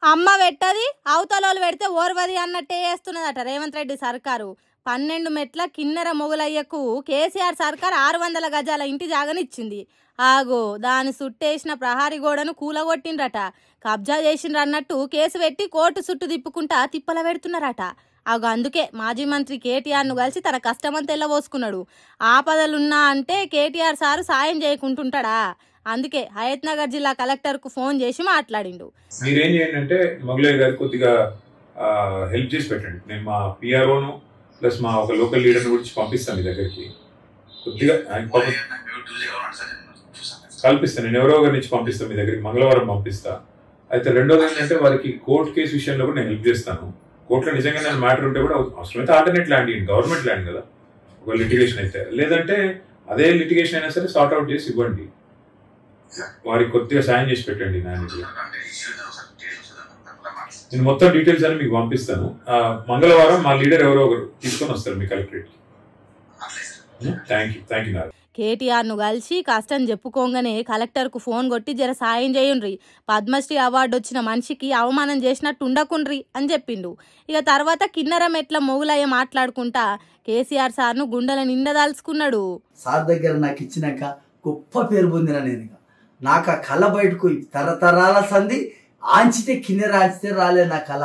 అమ్మ పెట్టది అవతలోళ్ళు పెడితే ఓర్వది అన్నట్టే చేస్తున్నదట రేవంత్ రెడ్డి సర్కారు. 12 మెట్ల కిన్నెర మొగులయ్యకు కేసీఆర్ సర్కార్ 600 గజాల ఇంటి జాగనిచ్చింది. ఆగో దాని సుట్టేసిన ప్రహారీ గోడను కూలగొట్టిండ్రట. కబ్జా చేసిండ్రన్నట్టు కేసు పెట్టి కోర్టు చుట్టూ తిప్పుకుంటా తిప్పల పెడుతున్నారట. ఆగో అందుకే మాజీ మంత్రి కేటీఆర్ను కలిసి తన కష్టమంతా ఎల్లబోసుకున్నాడు. ఆపదలున్నా అంటే కేటీఆర్ సారు సాయం చేయకుంటుంటాడా? అందుకే హయత్ నగర్ జిల్లా కలెక్టర్ కు ఫోన్ చేసి మాట్లాడిండు. మీరేం చేయండి అంటే మొగలయ్య గారు కొద్దిగా హెల్ప్ చేసి పెట్టండి. నేను మా పిఆర్ఓను ప్లస్ మా ఒక లోకల్ లీడర్ని గురించి పంపిస్తాను మీ దగ్గరికి. కొద్దిగా కల్పిస్తాను, నేను ఎవరో ఒకరి నుంచి పంపిస్తాను మీ దగ్గరికి, మంగళవారం పంపిస్తా. అయితే రెండోది ఏంటంటే వారికి కోర్టు కేసు విషయంలో కూడా నేను హెల్ప్ చేస్తాను. కోర్టులో నిజంగా నేను మ్యాటర్ ఉంటే కూడా అవసరమైతే ఆల్టర్నేట్ ల్యాండ్ ఇవ్వండి, గవర్నమెంట్ ల్యాండ్ కదా, ఒక లిటిగేషన్ అయితే. లేదంటే అదే లిటిగేషన్ అయినా సరే సార్ట్ అవుట్ చేసి ఇవ్వండి, వారికి కొద్దిగా సాయం చేసి పెట్టండి. నేను మొత్తం డీటెయిల్స్ అని మీకు పంపిస్తాను. మంగళవారం మా లీడర్ ఎవరో ఒకరు తీసుకొని వస్తారు మీ కలెక్టరేట్కి. Thank you Narayana. కేటీఆర్ను కలిసి కష్టం చెప్పుకోగానే కలెక్టర్కు ఫోన్ కొట్టి జర సాయం చేయుండ్రి, పద్మశ్రీ అవార్డు వచ్చిన మనిషికి అవమానం చేసినట్టు ఉండకుండ్రి అని చెప్పిండు. ఇక తర్వాత కిన్నెర మెట్ల మొగులయ్య మాట్లాడుకుంటా కేసీఆర్ సార్ను గుండెల నిండదాల్చుకున్నాడు. సార్ దగ్గర నాకు ఇచ్చినాక గొప్ప పేరు పొందిన నేను. నాకు ఆ కళ బయటకు తరతరాల సంధి ఆంచితే కిన్నెర ఆంచితే రాలే నా కళ.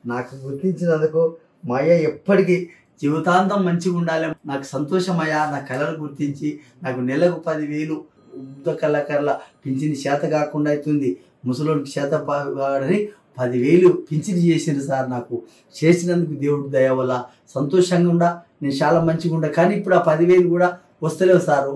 నాకు గుర్తించినందుకు మా అయ్య ఎప్పటికీ జీవితాంతం మంచిగా ఉండాలి. నాకు సంతోషమయ్యా, నా కళను గుర్తించి నాకు నెలకు 10,000 వృద్ధ కళాకారుల పింఛని చేత కాకుండా అవుతుంది, ముసలోడికి చేత కాడని 10,000 పింఛని చేసింది సార్. నాకు చేసినందుకు దేవుడు దయ వల్ల సంతోషంగా ఉండా, నేను చాలా మంచిగా ఉండా. కానీ ఇప్పుడు ఆ 10,000 కూడా వస్తలేవు సార్.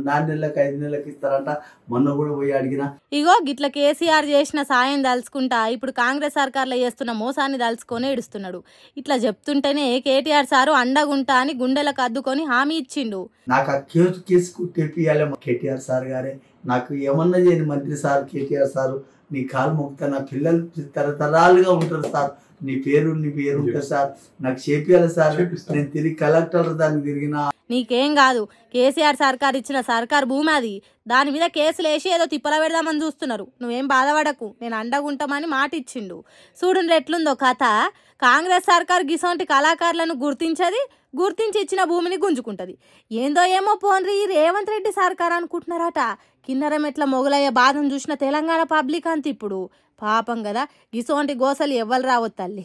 4 నెలలకు 5 నెలలకు ఇస్తారంట. మొన్న కూడా పోయి అడిగిన. ఇగో గిట్ల కేసీఆర్ చేసిన సాయం దలుచుకుంటా ఇప్పుడు కాంగ్రెస్ సర్కార్లో చేస్తున్న మోసాన్ని దలుచుకొని ఏడుస్తున్నాడు. ఇట్లా చెప్తుంటేనే కేటీఆర్ సారు అండగుంటా అని గుండెలకు అద్దుకొని హామీ ఇచ్చిండు. నాకు ఆ కేసు తెప్పియాలి కేటీఆర్ సార్ గారే. నాకు ఏమన్నా చేయని మంత్రి సార్ కేటీఆర్ సారు, నీ కాలు మొక్కుతా, నా పిల్లలు తరతరాలుగా ఉంటారు సార్, నీ పేరు ఉంటుంది సార్, నాకు చేపియాలి సార్. నేను తిరిగి కలెక్టర్ దానికి తిరిగినా. నీకేం కాదు, కేసీఆర్ సర్కార్ ఇచ్చిన సర్కార్ భూమి అది, దాని మీద కేసులు వేసి ఏదో తిప్పల పెడదామని చూస్తున్నారు. నువ్వేం బాధపడకు, నేను అండగుంటామని మాట ఇచ్చిండు. చూడండి ఎట్లుందో కథ. కాంగ్రెస్ సర్కార్ గిసొంటి కళాకారులను గుర్తించి ఇచ్చిన భూమిని గుంజుకుంటది. ఏందో ఏమో పోన్రి రేవంత్ రెడ్డి సర్కార్ అనుకుంటున్నారట. కిన్నెర మెట్ల మొగలయ్య బాధను చూసిన తెలంగాణ పబ్లిక్ అంత ఇప్పుడు పాపం కదా, గిసొంటి గోసలు ఎవ్వరు రావద్దు తల్లి.